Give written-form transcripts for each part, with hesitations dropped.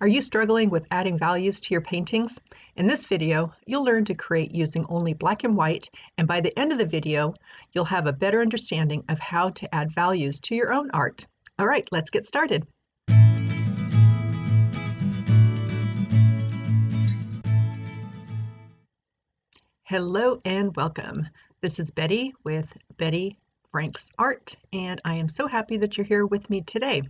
Are you struggling with adding values to your paintings? In this video, you'll learn to create using only black and white, and by the end of the video, you'll have a better understanding of how to add values to your own art. All right, let's get started. Hello and welcome. This is Betty with Betty Franks Art, and I am so happy that you're here with me today.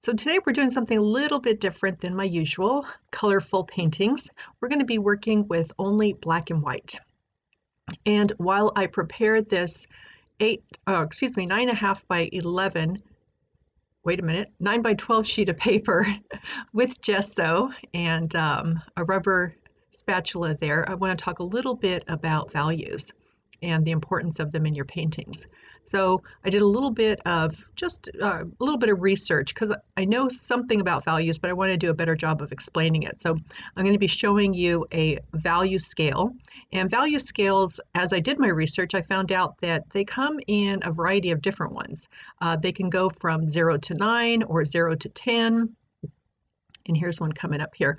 So today we're doing something a little bit different than my usual colorful paintings. We're going to be working with only black and white. And while I prepared this 9.5 by 11, 9 by 12 sheet of paper with gesso and a rubber spatula there, I want to talk a little bit about values and the importance of them in your paintings. So I did a little bit of research because I know something about values, but I want to do a better job of explaining it. So I'm going to be showing you a value scale. And value scales, as I did my research, I found out that they come in a variety of different ones. They can go from 0 to 9 or 0 to 10. And here's one coming up here.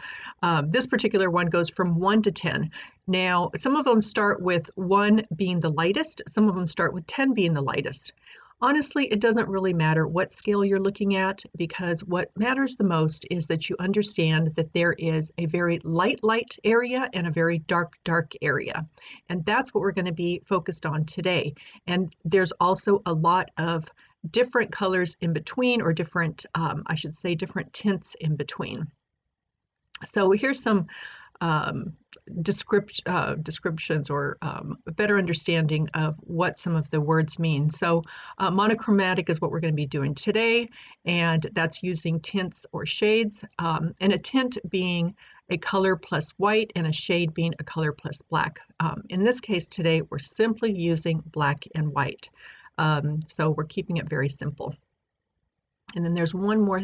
This particular one goes from 1 to 10. Now, some of them start with 1 being the lightest. Some of them start with 10 being the lightest. Honestly, it doesn't really matter what scale you're looking at, because what matters the most is that you understand that there is a very light area and a very dark area. And that's what we're going to be focused on today. And there's also a lot of different colors in between, or different, different tints in between. So here's some descriptions or a better understanding of what some of the words mean. So monochromatic is what we're going to be doing today, and that's using tints or shades, and a tint being a color plus white and a shade being a color plus black. In this case today, we're simply using black and white. So we're keeping it very simple. And then there's one more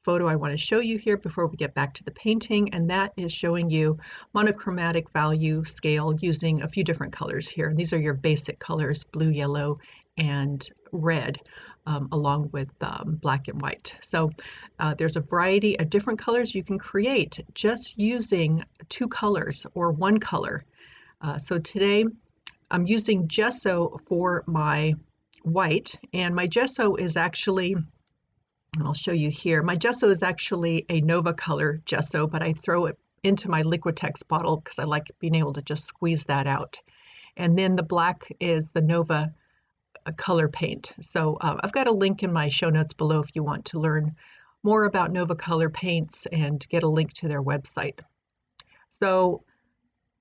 photo I want to show you here before we get back to the painting, and that is showing you monochromatic value scale using a few different colors here. And these are your basic colors: blue, yellow, and red, along with black and white. So there's a variety of different colors you can create just using 2 colors or 1 color. So today I'm using gesso for my white, and my gesso is actually, and I'll show you here, my gesso is actually a Nova color gesso, but I throw it into my Liquitex bottle because I like being able to just squeeze that out. And then the black is the Nova color paint. So I've got a link in my show notes below if you want to learn more about Nova color paints and get a link to their website. So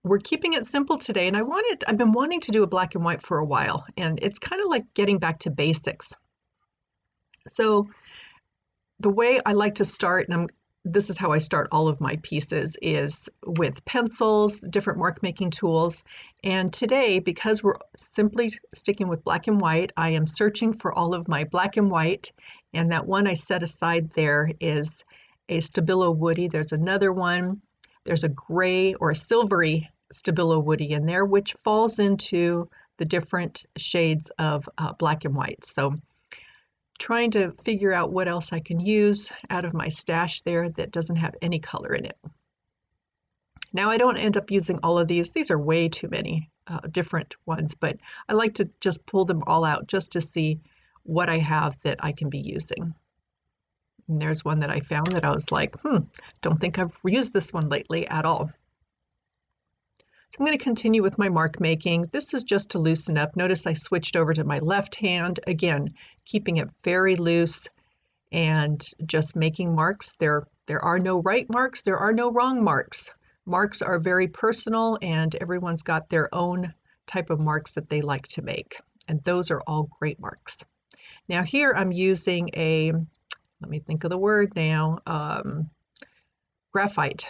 we're keeping it simple today, and I've been wanting to do a black and white for a while, and it's kind of like getting back to basics. So the way I like to start, and this is how I start all of my pieces, is with pencils, different mark making tools. And today, because we're simply sticking with black and white, I am searching for all of my black and white, and that one I set aside there is a Stabilo Woody. There's another one. There's a gray or a silvery Stabilo Woody in there, which falls into the different shades of black and white. So trying to figure out what else I can use out of my stash there that doesn't have any color in it. Now, I don't end up using all of these. These are way too many different ones, but I like to just pull them all out just to see what I have that I can be using. And there's one that I found that I was like, don't think I've used this one lately at all. So I'm going to continue with my mark making. This is just to loosen up. Notice I switched over to my left hand, again, keeping it very loose and just making marks. There are no right marks, there are no wrong marks. Marks are very personal, and everyone's got their own type of marks that they like to make. And those are all great marks. Now here I'm using let me think of the word now, graphite.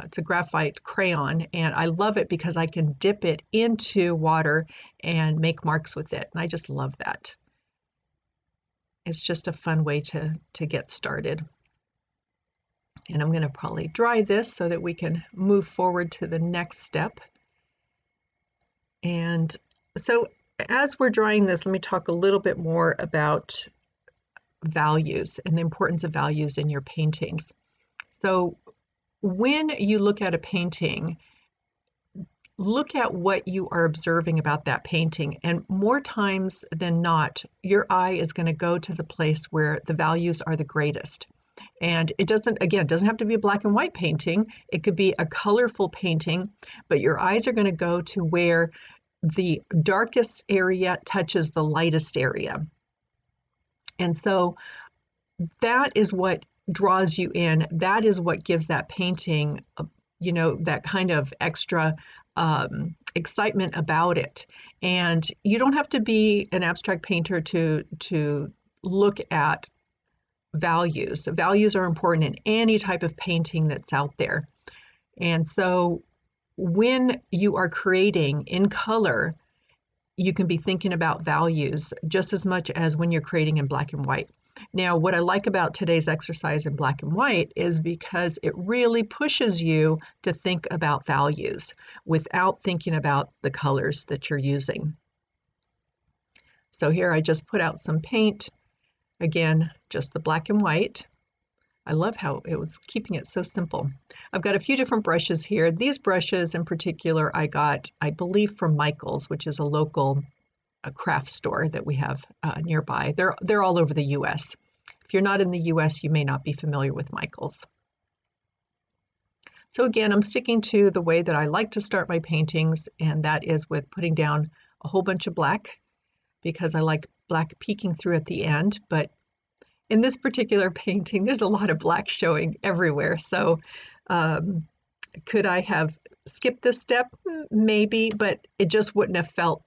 It's a graphite crayon, and I love it because I can dip it into water and make marks with it. And I just love that. It's just a fun way to get started. And I'm going to probably dry this so that we can move forward to the next step. And so as we're drying this, let me talk a little bit more about values and the importance of values in your paintings. So when you look at a painting, look at what you are observing about that painting. And more times than not, your eye is going to go to the place where the values are the greatest. And it doesn't, again, it doesn't have to be a black and white painting. It could be a colorful painting, but your eyes are going to go to where the darkest area touches the lightest area. And so that is what draws you in. That is what gives that painting, that kind of extra excitement about it. And you don't have to be an abstract painter to look at values. Values are important in any type of painting that's out there. And so when you are creating in color, you can be thinking about values just as much as when you're creating in black and white. Now, what I like about today's exercise in black and white is because it really pushes you to think about values without thinking about the colors that you're using. So here I just put out some paint. Again, just the black and white. I love how it was keeping it so simple. I've got a few different brushes here. These brushes in particular I got, I believe, from Michael's, which is a local craft store that we have nearby. They're all over the US. If you're not in the US, you may not be familiar with Michael's. So again, I'm sticking to the way that I like to start my paintings, and that is with putting down a whole bunch of black because I like black peeking through at the end. But in this particular painting, there's a lot of black showing everywhere. So could I have skipped this step? Maybe, but it just wouldn't have felt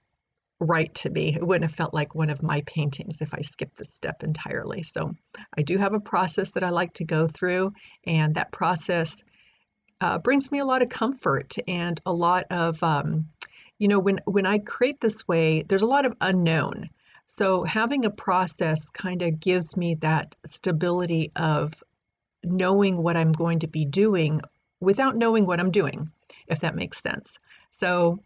right to me. It wouldn't have felt like one of my paintings if I skipped this step entirely. So I do have a process that I like to go through, and that process brings me a lot of comfort and a lot of, when I create this way, there's a lot of unknown. So having a process kind of gives me that stability of knowing what I'm going to be doing without knowing what I'm doing, if that makes sense. So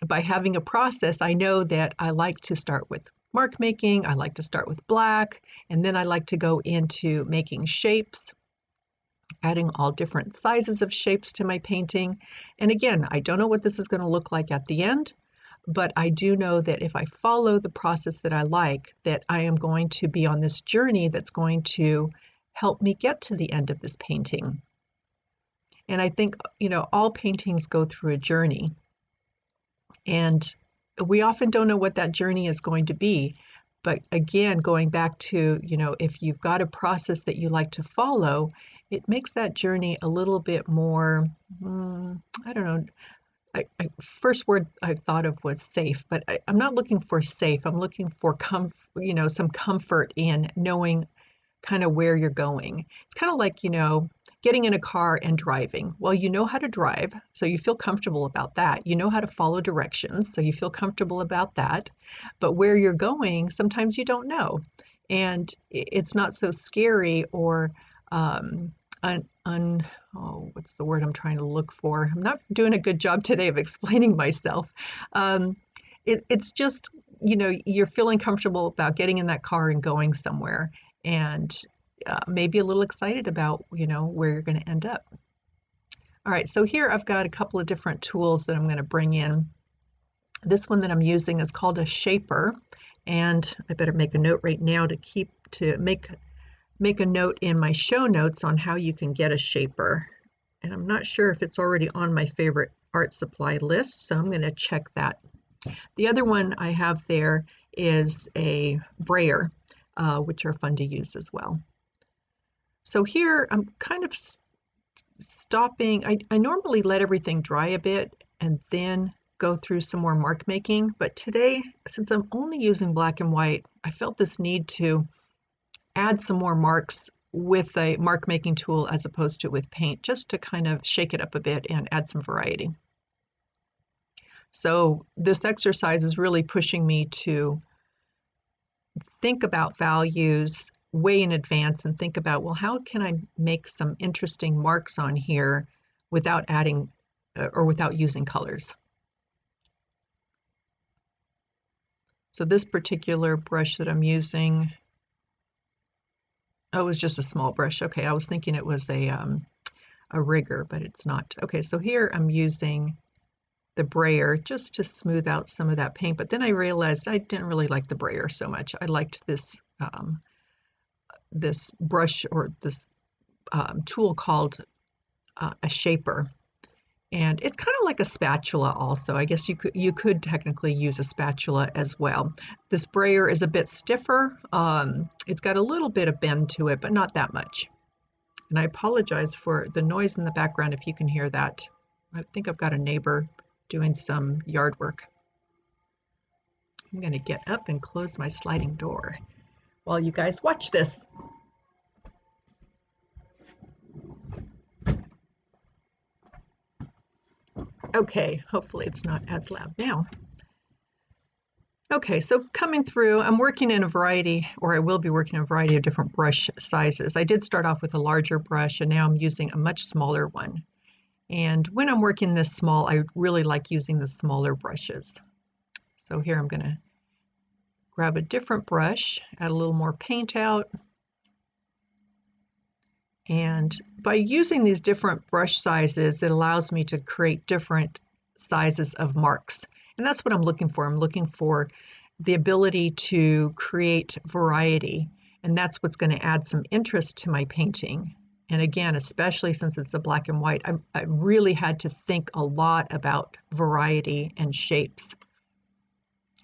by having a process, I know that I like to start with mark making, I like to start with black, and then I like to go into making shapes, adding all different sizes of shapes to my painting. And again, I don't know what this is going to look like at the end, but I do know that if I follow the process that I like, that I am going to be on this journey that's going to help me get to the end of this painting. And I think, all paintings go through a journey. And we often don't know what that journey is going to be. But again, going back to, if you've got a process that you like to follow, it makes that journey a little bit more, I don't know. First word I thought of was safe, but I'm not looking for safe. I'm looking for some comfort in knowing kind of where you're going. It's kind of like, getting in a car and driving. Well, you know how to drive, so you feel comfortable about that. You know how to follow directions, so you feel comfortable about that. But where you're going, sometimes you don't know. And it's not so scary or what's the word I'm trying to look for? I'm not doing a good job today of explaining myself. It's just, you're feeling comfortable about getting in that car and going somewhere, and maybe a little excited about, where you're going to end up. All right, so here I've got a couple of different tools that I'm going to bring in. This one that I'm using is called a shaper, and I better make a note right now to make a note in my show notes on how you can get a shaper. And I'm not sure if it's already on my favorite art supply list, so I'm going to check that. The other one I have there is a Brayer, which are fun to use as well. So here I'm kind of stopping. I normally let everything dry a bit and then go through some more mark making, but today, since I'm only using black and white, I felt this need to add some more marks with a mark making tool as opposed to with paint, just to kind of shake it up a bit and add some variety. So this exercise is really pushing me to think about values way in advance and think about, well, how can I make some interesting marks on here without adding or without using colors? So this particular brush that I'm using, oh, it was just a small brush. Okay, I was thinking it was a a rigger, but it's not. Okay, so here I'm using the brayer just to smooth out some of that paint, but then I realized I didn't really like the brayer so much. I liked this this brush or this tool called a shaper, and it's kind of like a spatula also. I guess you could technically use a spatula as well. This brayer is a bit stiffer. It's got a little bit of bend to it, but not that much. And I apologize for the noise in the background if you can hear that. I think I've got a neighbor doing some yard work. I'm going to get up and close my sliding door while you guys watch this. Okay, hopefully it's not as loud now. Okay, so coming through, I'm working in a variety, or I will be working in a variety of different brush sizes. I did start off with a larger brush, and now I'm using a much smaller one. And when I'm working this small, I really like using the smaller brushes. So here I'm going to grab a different brush, add a little more paint out. And by using these different brush sizes, it allows me to create different sizes of marks. And that's what I'm looking for. I'm looking for the ability to create variety. And that's what's going to add some interest to my painting. And again, especially since it's a black and white, I really had to think a lot about variety and shapes,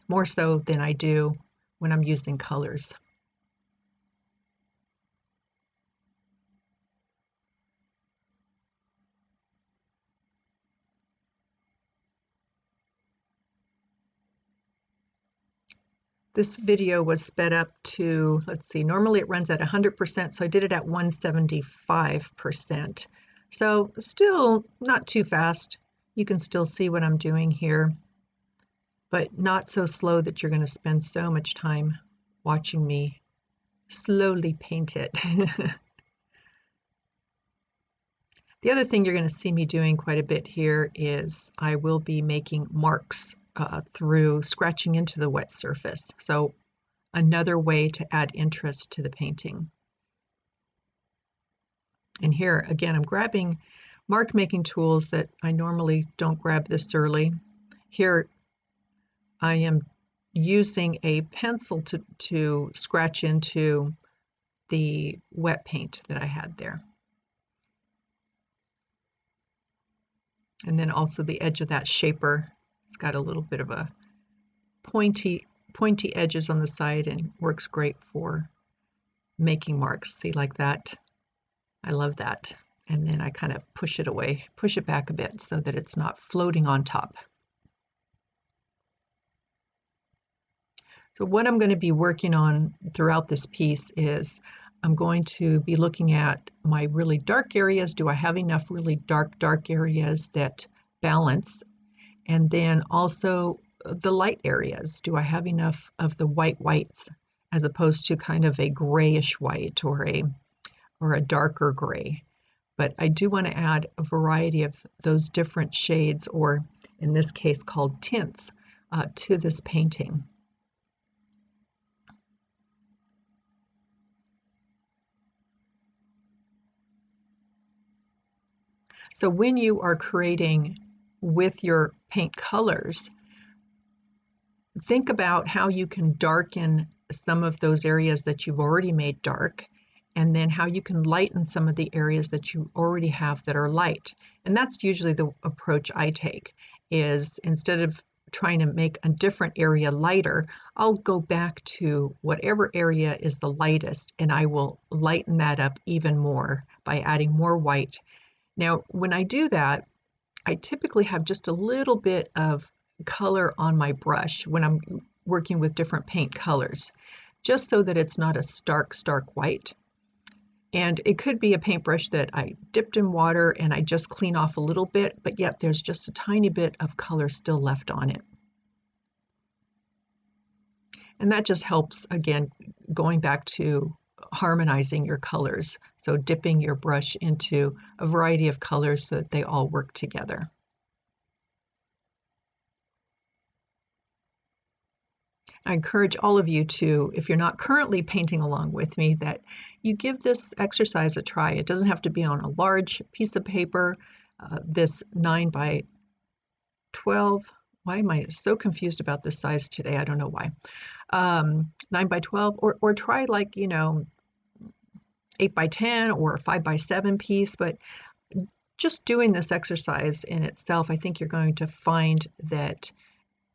more so than I do when I'm using colors. This video was sped up to, let's see, normally it runs at 100%, so I did it at 175%. So still not too fast. You can still see what I'm doing here, but not so slow that you're going to spend so much time watching me slowly paint it. The other thing you're going to see me doing quite a bit here is I will be making marks through scratching into the wet surface. So another way to add interest to the painting. And here again, I'm grabbing mark making tools that I normally don't grab this early. Here I am using a pencil to scratch into the wet paint that I had there. And then also the edge of that shaper. It's got a little bit of a pointy edges on the side and works great for making marks. See, like that? I love that. And then I kind of push it away, push it back a bit so that it's not floating on top. So what I'm going to be working on throughout this piece is I'm going to be looking at my really dark areas. Do I have enough really dark areas that balance? And then also the light areas. Do I have enough of the whites as opposed to kind of a grayish white or a darker gray? But I do want to add a variety of those different shades, or in this case called tints, to this painting. So when you are creating with your paint colors, think about how you can darken some of those areas that you've already made dark, and then how you can lighten some of the areas that you already have that are light. And that's usually the approach I take, is instead of trying to make a different area lighter, I'll go back to whatever area is the lightest and I will lighten that up even more by adding more white. Now, when I do that, I typically have just a little bit of color on my brush when I'm working with different paint colors, just so that it's not a stark white. And it could be a paintbrush that I dipped in water and I just clean off a little bit, but yet there's just a tiny bit of color still left on it. And that just helps, again, going back to harmonizing your colors. So dipping your brush into a variety of colors so that they all work together. I encourage all of you to, if you're not currently painting along with me, that you give this exercise a try. It doesn't have to be on a large piece of paper. This 9 by 12, why am I so confused about this size today? I don't know why. 9 by 12, or try like, 8 by 10 or a 5 by 7 piece, but just doing this exercise in itself, I think you're going to find that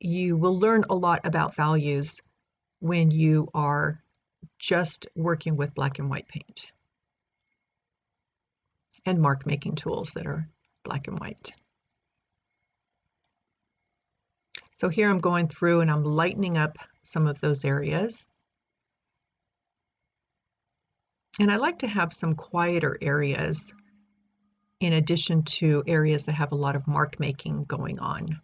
you will learn a lot about values when you are just working with black and white paint and mark making tools that are black and white. So here I'm going through and I'm lightening up some of those areas. And I like to have some quieter areas in addition to areas that have a lot of mark making going on.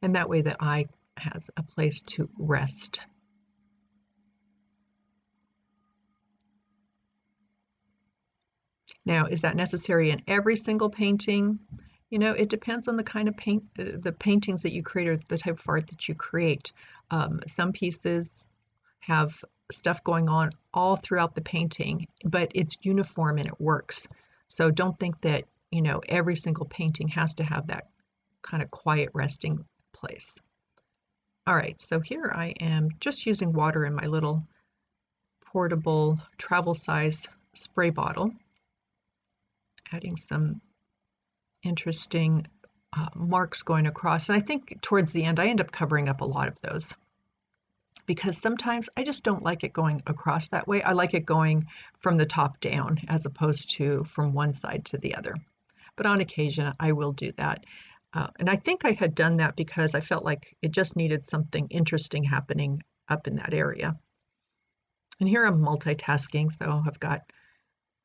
And that way the eye has a place to rest. Now, is that necessary in every single painting? It depends on the kind of paint, the paintings that you create or the type of art that you create. Some pieces have stuff going on all throughout the painting, but it's uniform and it works. So don't think that, every single painting has to have that kind of quiet resting place. All right, so here I am just using water in my little portable travel size spray bottle, adding some interesting marks going across. And I think towards the end, I end up covering up a lot of those because sometimes I just don't like it going across that way. I like it going from the top down as opposed to from one side to the other. But on occasion, I will do that. And I think I had done that because I felt like it just needed something interesting happening up in that area. And here I'm multitasking, so I've got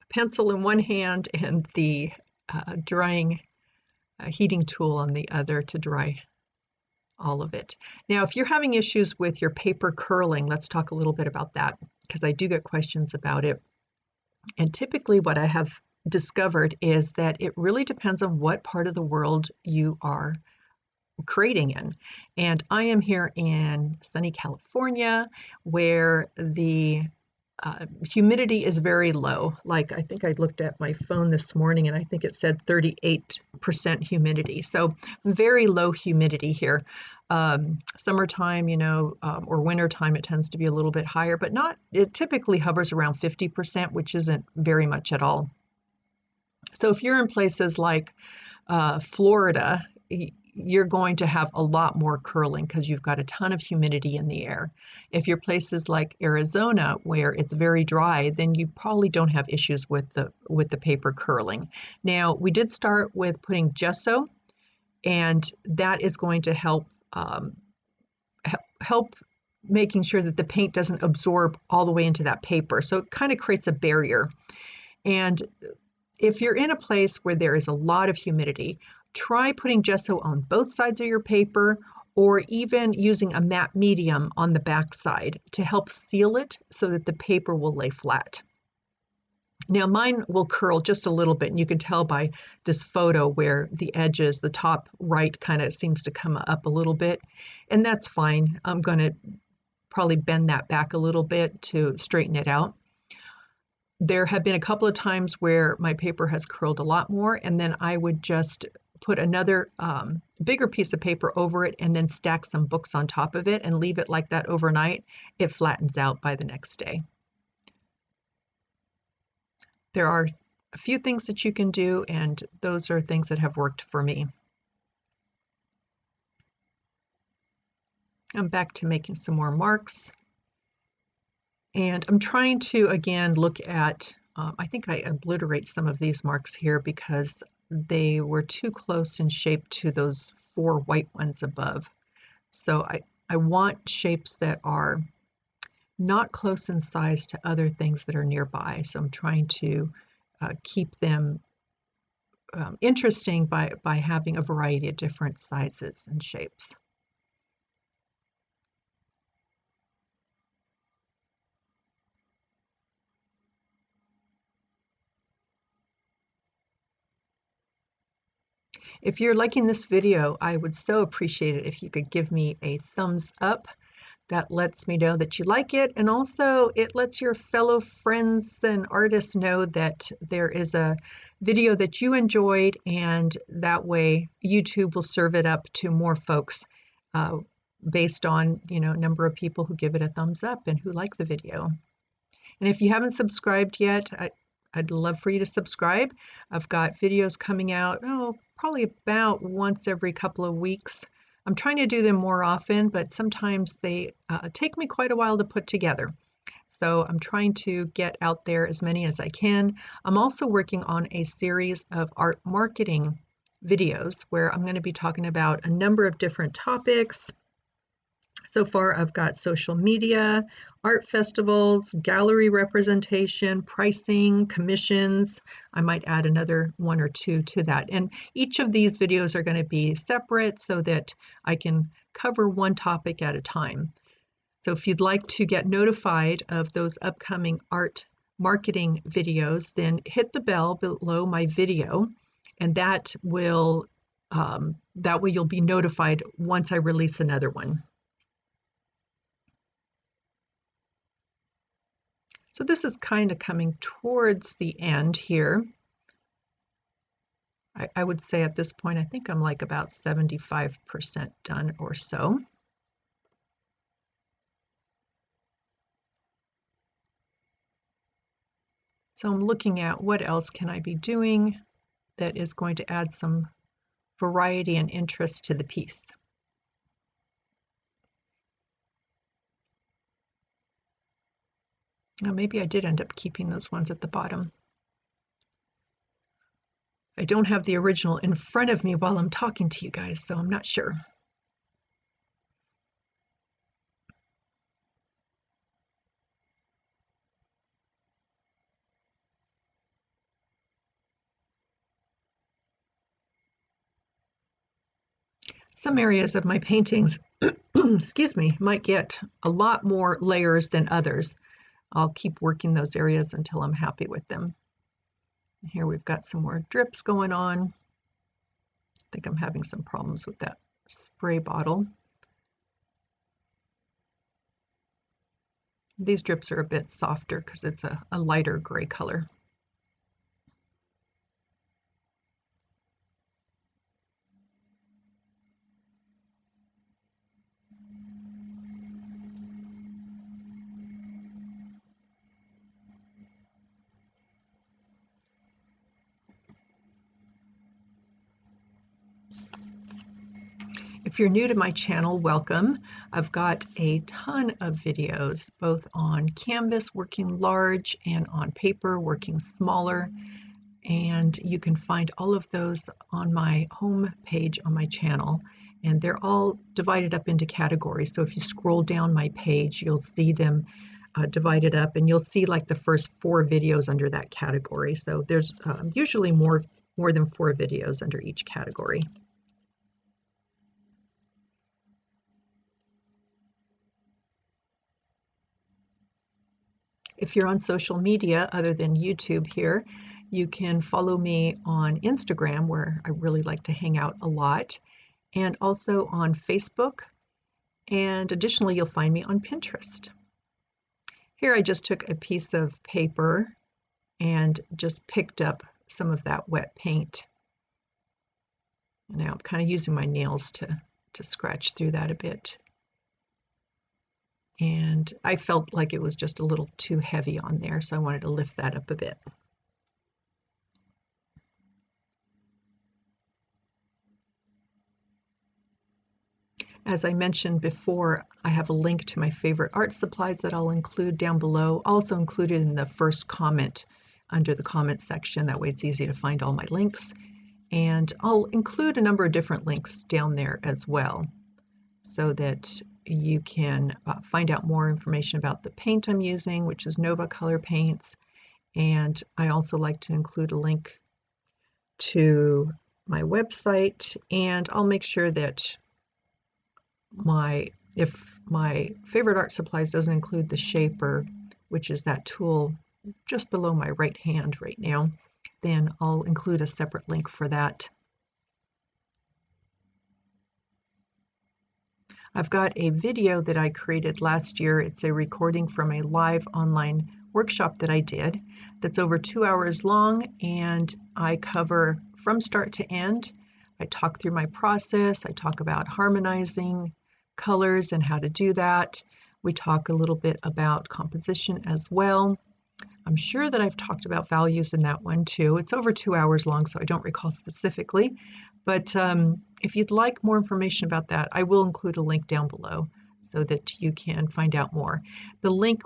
a pencil in one hand and the drying heating tool on the other to dry all of it. Now, if you're having issues with your paper curling, let's talk a little bit about that because I do get questions about it. And typically what I have discovered is that it really depends on what part of the world you are creating in. And I am here in sunny California where the humidity is very low. Like I think I looked at my phone this morning and I think it said 38% humidity. So very low humidity here. Summertime, or wintertime, it tends to be a little bit higher, but it typically hovers around 50%, which isn't very much at all. So if you're in places like Florida, you're going to have a lot more curling because you've got a ton of humidity in the air. If you're places like Arizona where it's very dry, then you probably don't have issues with the paper curling. Now, we did start with putting gesso, and that is going to help help making sure that the paint doesn't absorb all the way into that paper. So it kind of creates a barrier. And if you're in a place where there is a lot of humidity, try putting gesso on both sides of your paper or even using a matte medium on the back side to help seal it so that the paper will lay flat. Now mine will curl just a little bit, and you can tell by this photo where the edges, the top right kind of seems to come up a little bit, and that's fine. I'm going to probably bend that back a little bit to straighten it out. There have been a couple of times where my paper has curled a lot more, and then I would just put another bigger piece of paper over it and then stack some books on top of it and leave it like that overnight. It flattens out by the next day. There are a few things that you can do, and those are things that have worked for me. I'm back to making some more marks. And I'm trying to, again, look at, I think I obliterate some of these marks here because they were too close in shape to those 4 white ones above. So I want shapes that are not close in size to other things that are nearby. So I'm trying to keep them interesting by having a variety of different sizes and shapes. If you're liking this video, I would so appreciate it if you could give me a thumbs up. That lets me know that you like it, and also it lets your fellow friends and artists know that there is a video that you enjoyed, and that way YouTube will serve it up to more folks uh, based on, number of people who give it a thumbs up and who like the video. And if you haven't subscribed yet, I'd love for you to subscribe. I've got videos coming out, probably about once every couple of weeks. I'm trying to do them more often, but sometimes they take me quite a while to put together. So I'm trying to get out there as many as I can. I'm also working on a series of art marketing videos where I'm going to be talking about a number of different topics. So far, I've got social media, art festivals, gallery representation, pricing, commissions. I might add another one or two to that. And each of these videos are going to be separate so that I can cover one topic at a time. So if you'd like to get notified of those upcoming art marketing videos, then hit the bell below my video, and that way you'll be notified once I release another one. So this is kind of coming towards the end here. I would say at this point, I think I'm like about 75% done or so. So I'm looking at what else can I be doing that is going to add some variety and interest to the piece. Now, maybe I did end up keeping those ones at the bottom. I don't have the original in front of me while I'm talking to you guys, so I'm not sure. Some areas of my paintings, excuse me, might get a lot more layers than others. I'll keep working those areas until I'm happy with them. Here we've got some more drips going on. I think I'm having some problems with that spray bottle. These drips are a bit softer because it's a lighter gray color. If you're new to my channel, welcome. I've got a ton of videos, both on canvas, working large, and on paper, working smaller. And you can find all of those on my home page on my channel. And they're all divided up into categories. So if you scroll down my page, you'll see them divided up, and you'll see like the first 4 videos under that category. So there's usually more than 4 videos under each category. If you're on social media other than YouTube here, you can follow me on Instagram, where I really like to hang out a lot, and also on Facebook. And additionally, you'll find me on Pinterest. Here I just took a piece of paper and just picked up some of that wet paint. And now I'm kind of using my nails to scratch through that a bit. And I felt like it was just a little too heavy on there, so I wanted to lift that up a bit. As I mentioned before, I have a link to my favorite art supplies that I'll include down below, also included in the first comment under the comment section. That way it's easy to find all my links. And I'll include a number of different links down there as well, so that you can find out more information about the paint I'm using, which is Nova Color Paints. And I also like to include a link to my website, and I'll make sure that if my favorite art supplies doesn't include the shaper, which is that tool just below my right hand right now, then I'll include a separate link for that. I've got a video that I created last year. It's a recording from a live online workshop that I did that's over 2 hours long, and I cover from start to end. I talk through my process. I talk about harmonizing colors and how to do that. We talk a little bit about composition as well. I'm sure that I've talked about values in that one too. It's over 2 hours long, so I don't recall specifically. But if you'd like more information about that, I will include a link down below so that you can find out more. The link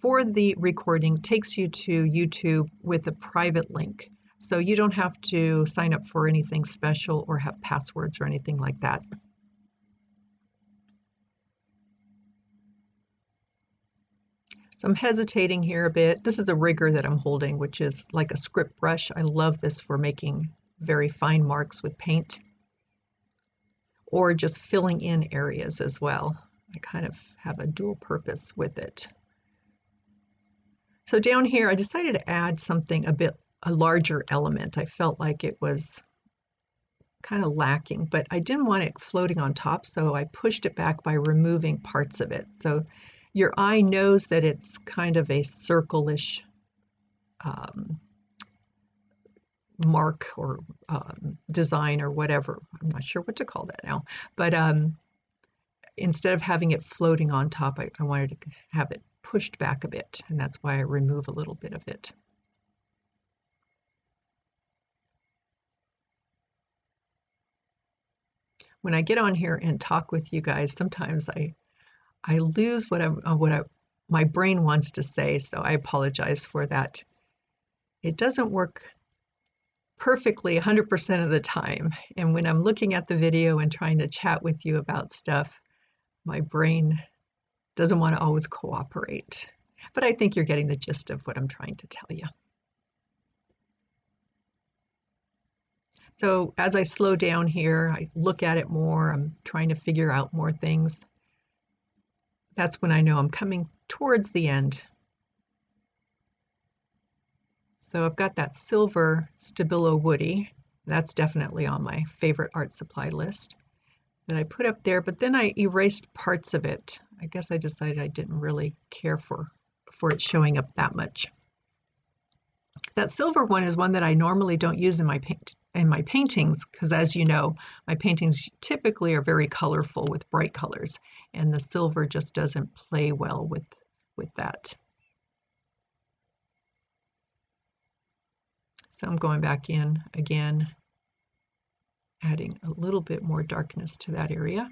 for the recording takes you to YouTube with a private link. So you don't have to sign up for anything special or have passwords or anything like that. So I'm hesitating here a bit. This is a rigger that I'm holding, which is like a script brush. I love this for making very fine marks with paint or just filling in areas as well. I kind of have a dual purpose with it. So down here, I decided to add something a larger element. I felt like it was kind of lacking, but I didn't want it floating on top, so I pushed it back by removing parts of it. So your eye knows that it's kind of a circle-ish mark or design or whatever. I'm not sure what to call that now, but instead of having it floating on top, I wanted to have it pushed back a bit, and that's why I remove a little bit of it. When I get on here and talk with you guys, sometimes I lose what my brain wants to say, so I apologize for that. It doesn't work perfectly 100% of the time, and when I'm looking at the video and trying to chat with you about stuff, my brain doesn't want to always cooperate. But I think you're getting the gist of what I'm trying to tell you. So as I slow down here, I look at it more, I'm trying to figure out more things. That's when I know I'm coming towards the end. So I've got that silver Stabilo Woody. That's definitely on my favorite art supply list that I put up there, but then I erased parts of it. I guess I decided I didn't really care for it showing up that much. That silver one is one that I normally don't use in my paintings, because as you know, my paintings typically are very colorful with bright colors, and the silver just doesn't play well with that. So I'm going back in again, adding a little bit more darkness to that area.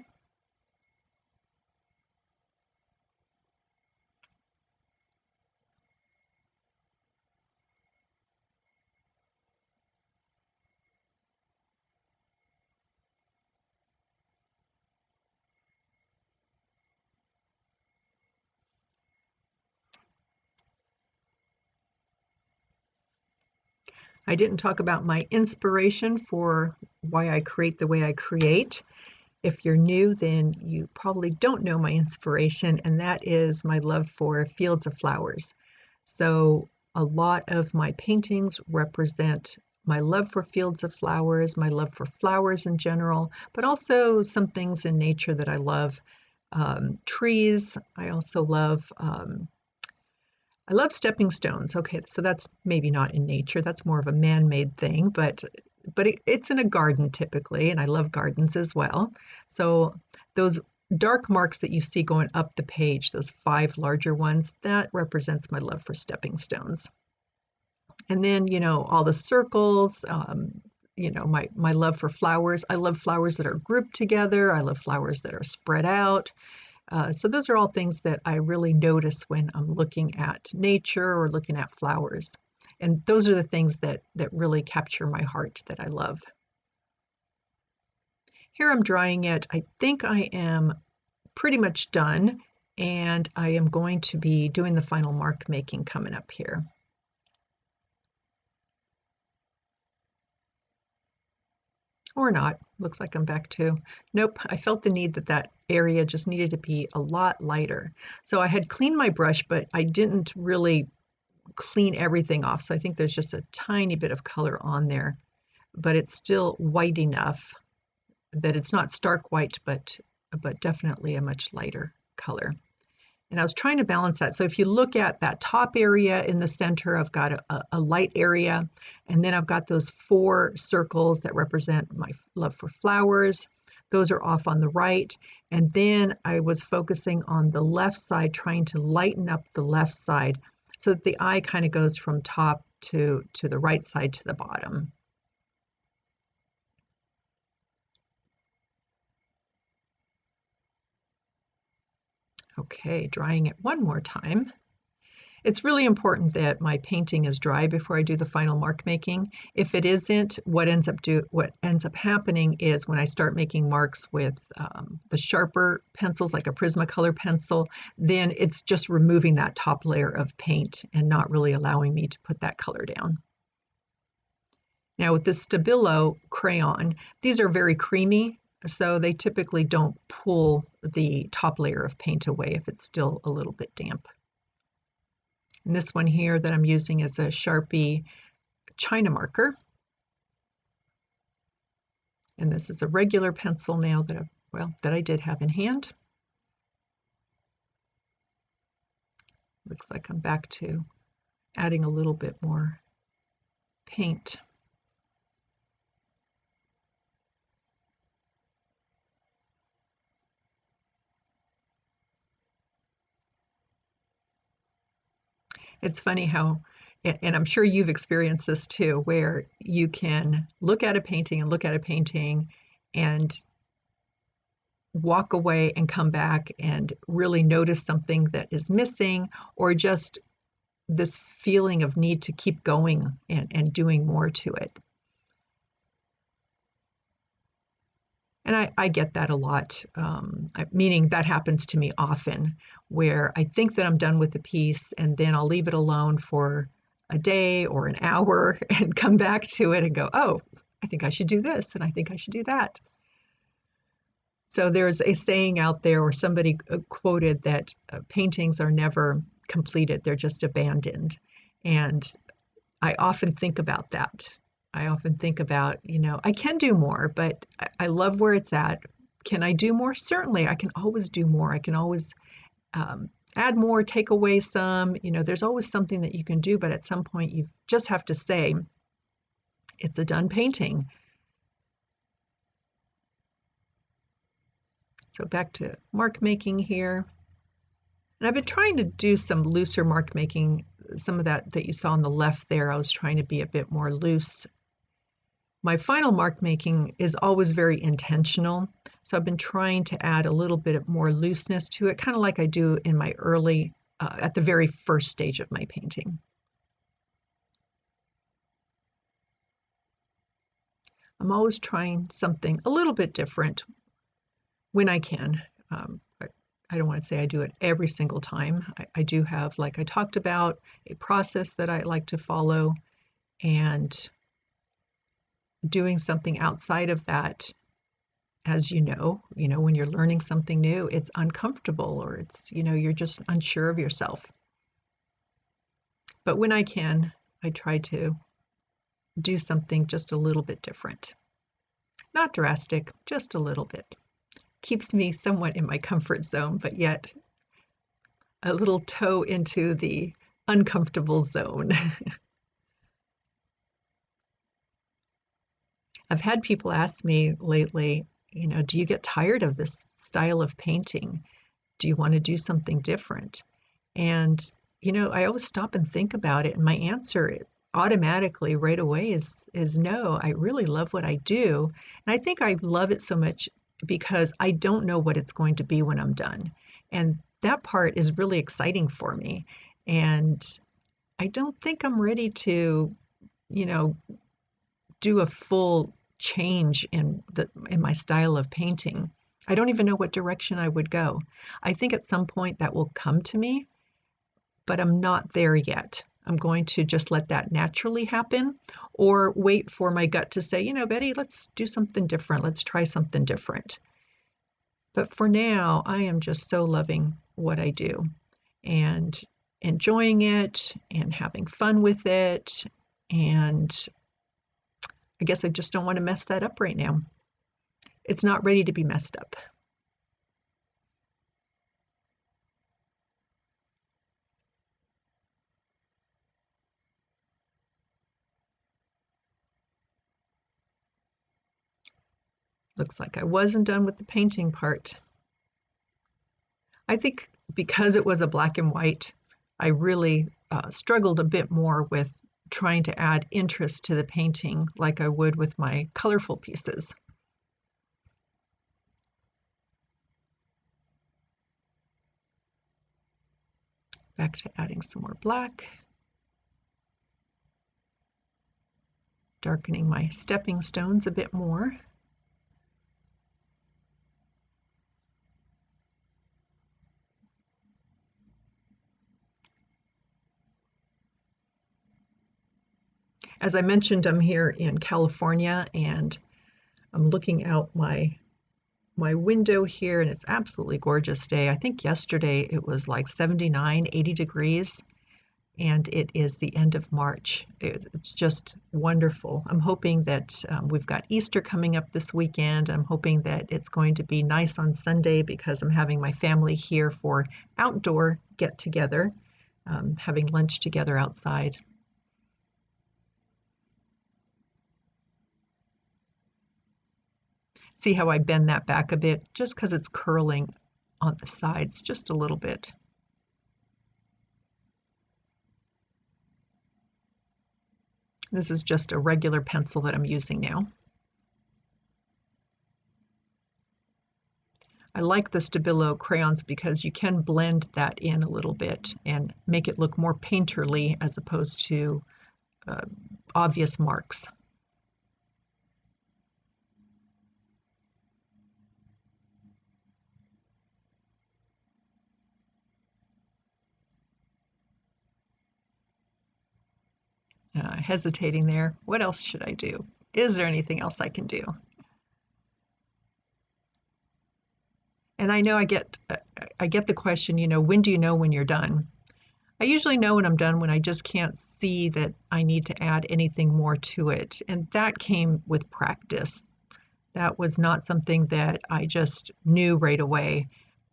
I didn't talk about my inspiration for why I create the way I create. If you're new, then you probably don't know my inspiration, and that is my love for fields of flowers. So a lot of my paintings represent my love for fields of flowers, my love for flowers in general, but also some things in nature that I love. Trees, I also love stepping stones. Okay, so that's maybe not in nature. That's more of a man-made thing, but it's in a garden typically, and I love gardens as well. So those dark marks that you see going up the page, those 5 larger ones, that represents my love for stepping stones. And then, you know, all the circles, you know, my love for flowers. I love flowers that are grouped together. I love flowers that are spread out. So those are all things that I really notice when I'm looking at nature or looking at flowers. And those are the things that really capture my heart that I love. Here I'm drying it. I think I am pretty much done, and I am going to be doing the final mark making coming up here. Or not. Looks like I'm back to, nope, I felt the need that area just needed to be a lot lighter. So I had cleaned my brush, but I didn't really clean everything off. So I think there's just a tiny bit of color on there, but it's still white enough that it's not stark white, but but definitely a much lighter color. And I was trying to balance that. So if you look at that top area in the center, I've got a light area, and then I've got those 4 circles that represent my love for flowers. Those are off on the right. And then I was focusing on the left side, trying to lighten up the left side so that the eye kind of goes from top to the right side to the bottom. Okay, drying it one more time. It's really important that my painting is dry before I do the final mark making. If it isn't, what ends up happening is when I start making marks with the sharper pencils, like a Prismacolor pencil, then it's just removing that top layer of paint and not really allowing me to put that color down. Now with this Stabilo crayon, these are very creamy, so they typically don't pull the top layer of paint away if it's still a little bit damp. And this one here that I'm using is a Sharpie China marker. And this is a regular pencil now that I did have in hand. Looks like I'm back to adding a little bit more paint. It's funny how, and I'm sure you've experienced this too, where you can look at a painting and walk away and come back and really notice something that is missing, or just this feeling of need to keep going and doing more to it. And I get that a lot, meaning that happens to me often, where I think that I'm done with the piece and then I'll leave it alone for a day or an hour and come back to it and go, oh, I think I should do this and I think I should do that. So there's a saying out there, or somebody quoted that paintings are never completed, they're just abandoned. And I often think about that. I often think about, I can do more, but I love where it's at. Can I do more? Certainly, I can always do more. I can always add more, take away some. There's always something that you can do, but at some point you just have to say, it's a done painting. So back to mark making here. And I've been trying to do some looser mark making. Some of that you saw on the left there, I was trying to be a bit more loose. My final mark making is always very intentional. So I've been trying to add a little bit more looseness to it, kind of like I do in my early, at the very first stage of my painting. I'm always trying something a little bit different when I can. I don't want to say I do it every single time. I do have, like I talked about, a process that I like to follow, and doing something outside of that, as when you're learning something new, it's uncomfortable, or it's, you're just unsure of yourself. But when I can, I try to do something just a little bit different. Not drastic, just a little bit. Keeps me somewhat in my comfort zone, but yet a little toe into the uncomfortable zone. I've had people ask me lately, do you get tired of this style of painting? Do you want to do something different? And, I always stop and think about it, and my answer automatically right away is no. I really love what I do. And I think I love it so much because I don't know what it's going to be when I'm done. And that part is really exciting for me. And I don't think I'm ready to, do a full change in my style of painting. I don't even know what direction I would go. I think at some point that will come to me, but I'm not there yet. I'm going to just let that naturally happen, or wait for my gut to say, Betty, let's do something different. Let's try something different. But for now, I am just so loving what I do and enjoying it and having fun with it. And I guess I just don't want to mess that up right now. It's not ready to be messed up. Looks like I wasn't done with the painting part. I think because it was a black and white, I really struggled a bit more with trying to add interest to the painting like I would with my colorful pieces. Back to adding some more black. Darkening my stepping stones a bit more. As I mentioned, I'm here in California and I'm looking out my window here and it's absolutely gorgeous day. I think yesterday it was like 79, 80 degrees and it is the end of March. It's just wonderful. I'm hoping that we've got Easter coming up this weekend. I'm hoping that it's going to be nice on Sunday because I'm having my family here for outdoor get together, having lunch together outside. See how I bend that back a bit just because it's curling on the sides just a little bit. This is just a regular pencil that I'm using now. I like the Stabilo crayons because you can blend that in a little bit and make it look more painterly as opposed to obvious marks. Hesitating there. What else should I do? Is there anything else I can do? And I know I get the question, when do you know when you're done? I usually know when I'm done when I just can't see that I need to add anything more to it. And that came with practice. That was not something that I just knew right away.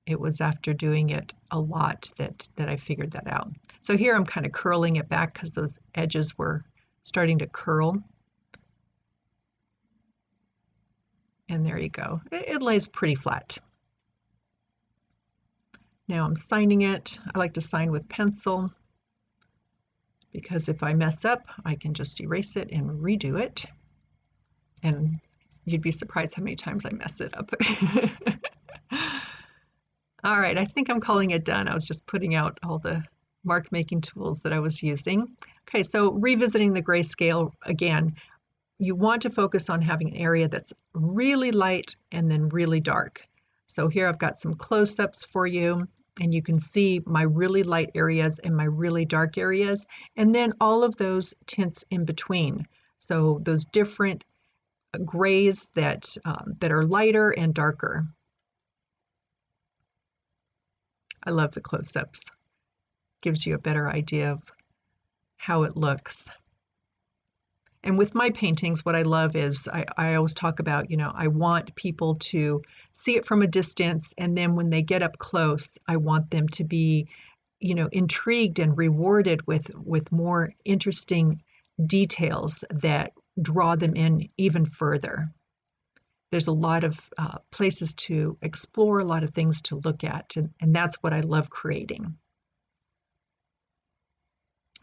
It was after doing it a lot that I figured that out. So here I'm kind of curling it back because those edges were starting to curl. And there you go. It lays pretty flat. Now I'm signing it. I like to sign with pencil because if I mess up, I can just erase it and redo it. And you'd be surprised how many times I mess it up. All right, I think I'm calling it done. I was just putting out all the mark making tools that I was using. Okay, so revisiting the grayscale again, you want to focus on having an area that's really light and then really dark. So here I've got some close-ups for you, and you can see my really light areas and my really dark areas, and then all of those tints in between. So those different grays that are lighter and darker. I love the close-ups. Gives you a better idea of how it looks. And with my paintings, what I love is I always talk about, I want people to see it from a distance, and then when they get up close, I want them to be, intrigued and rewarded with more interesting details that draw them in even further. There's a lot of places to explore, a lot of things to look at, and that's what I love creating.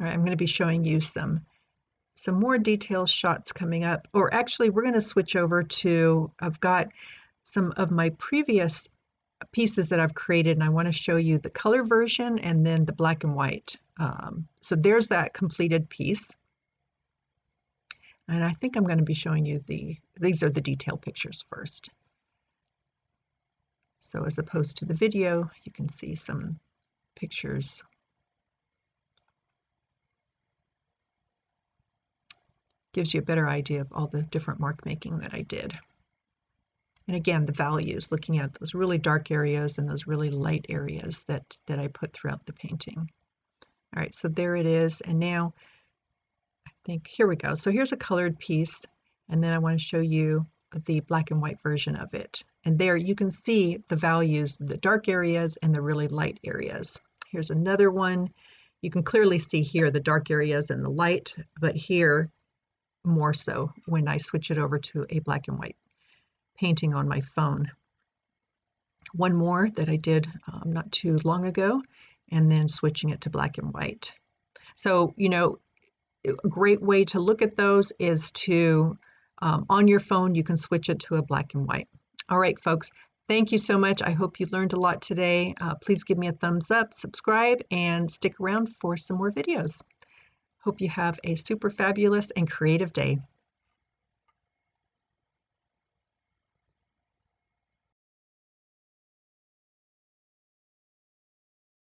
All right, I'm going to be showing you some more detailed shots coming up, or actually we're going to switch over to, I've got some of my previous pieces that I've created and I want to show you the color version and then the black and white. So there's that completed piece. And I think I'm going to be showing you these are the detail pictures first. So as opposed to the video, you can see some pictures. Gives you a better idea of all the different mark making that I did. And again, the values, looking at those really dark areas and those really light areas that I put throughout the painting. All right, so there it is. And now I think, here we go. So here's a colored piece, and then I want to show you the black and white version of it. And there you can see the values, the dark areas and the really light areas. Here's another one. You can clearly see here the dark areas and the light, but here more so when I switch it over to a black and white. painting on my phone. One more that I did not too long ago, and then switching it to black and white. So, you know, a great way to look at those is to, on your phone, you can switch it to a black and white. All right, folks, thank you so much. I hope you learned a lot today. Please give me a thumbs up, subscribe, and stick around for some more videos. Hope you have a super fabulous and creative day.